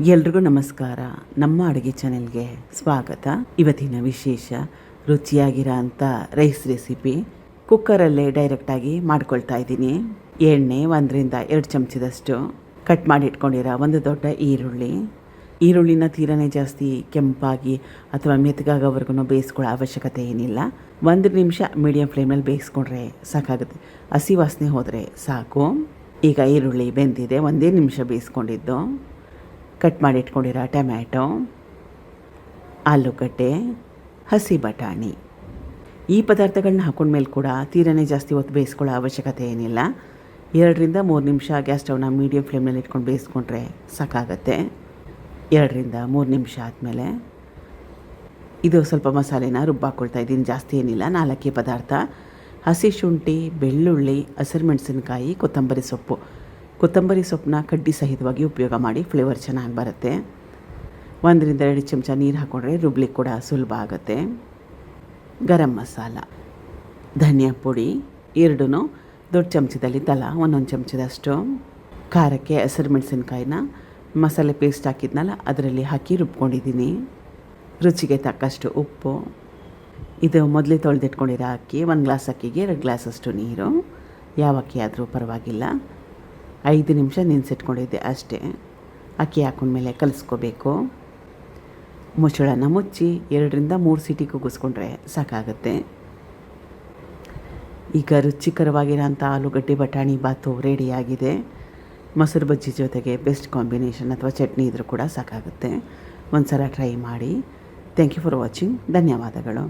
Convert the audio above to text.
ಎಲ್ರಿಗೂ ನಮಸ್ಕಾರ. ನಮ್ಮ ಅಡುಗೆ ಚಾನೆಲ್ಗೆ ಸ್ವಾಗತ. ಇವತ್ತಿನ ವಿಶೇಷ ರುಚಿಯಾಗಿರೋ ಅಂಥ ರೈಸ್ ರೆಸಿಪಿ ಕುಕ್ಕರಲ್ಲೇ ಡೈರೆಕ್ಟಾಗಿ ಮಾಡ್ಕೊಳ್ತಾ ಇದ್ದೀನಿ. ಎಣ್ಣೆ 1-2 ಚಮಚದಷ್ಟು, ಕಟ್ ಮಾಡಿ ಇಟ್ಕೊಂಡಿರೋ ಒಂದು ದೊಡ್ಡ ಈರುಳ್ಳಿನ ತೀರನೇ ಜಾಸ್ತಿ ಕೆಂಪಾಗಿ ಅಥವಾ ಮೆತ್ತಗಾಗೋವರೆಗೂ ಬೇಯಿಸ್ಕೊಳ್ಳೋ ಅವಶ್ಯಕತೆ ಏನಿಲ್ಲ. 1 ನಿಮಿಷ ಮೀಡಿಯಂ ಫ್ಲೇಮಲ್ಲಿ ಬೇಯಿಸ್ಕೊಂಡ್ರೆ ಸಾಕಾಗುತ್ತೆ. ಹಸಿ ವಾಸನೆ ಹೋದರೆ ಸಾಕು. ಈಗ ಈರುಳ್ಳಿ ಬೆಂದಿದೆ, 1 ನಿಮಿಷ ಬೇಯಿಸ್ಕೊಂಡಿದ್ದು. ಕಟ್ ಮಾಡಿ ಇಟ್ಕೊಂಡಿರೋ ಟೊಮ್ಯಾಟೊ, ಆಲೂಗಡ್ಡೆ, ಹಸಿ ಬಟಾಣಿ, ಈ ಪದಾರ್ಥಗಳನ್ನ ಹಾಕೊಂಡ್ಮೇಲೆ ಕೂಡ ತೀರನೇ ಜಾಸ್ತಿ ಹೊತ್ತು ಬೇಯಿಸ್ಕೊಳ್ಳೋ ಅವಶ್ಯಕತೆ ಏನಿಲ್ಲ. 2-3 ನಿಮಿಷ ಗ್ಯಾಸ್ ಸ್ಟವ್ನ ಮೀಡಿಯಂ ಫ್ಲೇಮ್ನಲ್ಲಿ ಇಟ್ಕೊಂಡು ಬೇಯಿಸ್ಕೊಂಡ್ರೆ ಸಾಕಾಗತ್ತೆ. 2-3 ನಿಮಿಷ ಆದಮೇಲೆ ಇದು ಸ್ವಲ್ಪ ಮಸಾಲೆನ ರುಬ್ಬಾಕೊಳ್ತಾ ಇದ್ದೀನಿ. ಜಾಸ್ತಿ ಏನಿಲ್ಲ, 4 ಪದಾರ್ಥ: ಹಸಿ ಶುಂಠಿ, ಬೆಳ್ಳುಳ್ಳಿ, ಹಸಿರು ಮೆಣಸಿನಕಾಯಿ, ಕೊತ್ತಂಬರಿ ಸೊಪ್ಪನ್ನ ಕಡ್ಡಿ ಸಹಿತವಾಗಿ ಉಪಯೋಗ ಮಾಡಿ, ಫ್ಲೇವರ್ ಚೆನ್ನಾಗಿ ಬರುತ್ತೆ. 1-2 ಚಮಚ ನೀರು ಹಾಕ್ಕೊಂಡ್ರೆ ರುಬ್ಲಿಕ್ಕೆ ಕೂಡ ಸುಲಭ ಆಗುತ್ತೆ. ಗರಂ ಮಸಾಲ, ಧನಿಯಾ ಪುಡಿ 2 ದೊಡ್ಡ ಚಮಚದಲ್ಲಿ ತಲಾ 1 ಚಮಚದಷ್ಟು. ಖಾರಕ್ಕೆ ಹಸಿರು ಮೆಣಸಿನ್ಕಾಯಿನ ಮಸಾಲೆ ಪೇಸ್ಟ್ ಹಾಕಿದ್ನಲ್ಲ ಅದರಲ್ಲಿ ಹಾಕಿ ರುಬ್ಕೊಂಡಿದ್ದೀನಿ. ರುಚಿಗೆ ತಕ್ಕಷ್ಟು ಉಪ್ಪು. ಇದು ಮೊದಲೇ ತೊಳೆದಿಟ್ಕೊಂಡಿರೋ ಅಕ್ಕಿ. 1 ಗ್ಲಾಸ್ ಅಕ್ಕಿಗೆ 2 ಗ್ಲಾಸಷ್ಟು ನೀರು. ಯಾವ ಅಕ್ಕಿ ಆದರೂ ಪರವಾಗಿಲ್ಲ. 5 ನಿಮಿಷ ನೆನೆಸಿಟ್ಕೊಂಡಿದ್ದೆ ಅಷ್ಟೇ. ಅಕ್ಕಿ ಹಾಕೊಂಡ್ಮೇಲೆ ಕಲಿಸ್ಕೋಬೇಕು. ಮುಚ್ಚಳನ ಮುಚ್ಚಿ 2-3 ಸೀಟಿ ಕೂಗಿಸ್ಕೊಂಡ್ರೆ ಸಾಕಾಗುತ್ತೆ. ಈಗ ರುಚಿಕರವಾಗಿರೋಂಥ ಆಲೂಗಡ್ಡೆ ಬಟಾಣಿ ಬಾತು ರೆಡಿಯಾಗಿದೆ. ಮೊಸರು ಬಜ್ಜಿ ಜೊತೆಗೆ ಬೆಸ್ಟ್ ಕಾಂಬಿನೇಷನ್ ಅಥವಾ ಚಟ್ನಿ ಇದ್ರೂ ಕೂಡ ಸಾಕಾಗುತ್ತೆ. ಒಂದು ಸಲ ಟ್ರೈ ಮಾಡಿ. Thank you for watching. ಧನ್ಯವಾದಗಳು.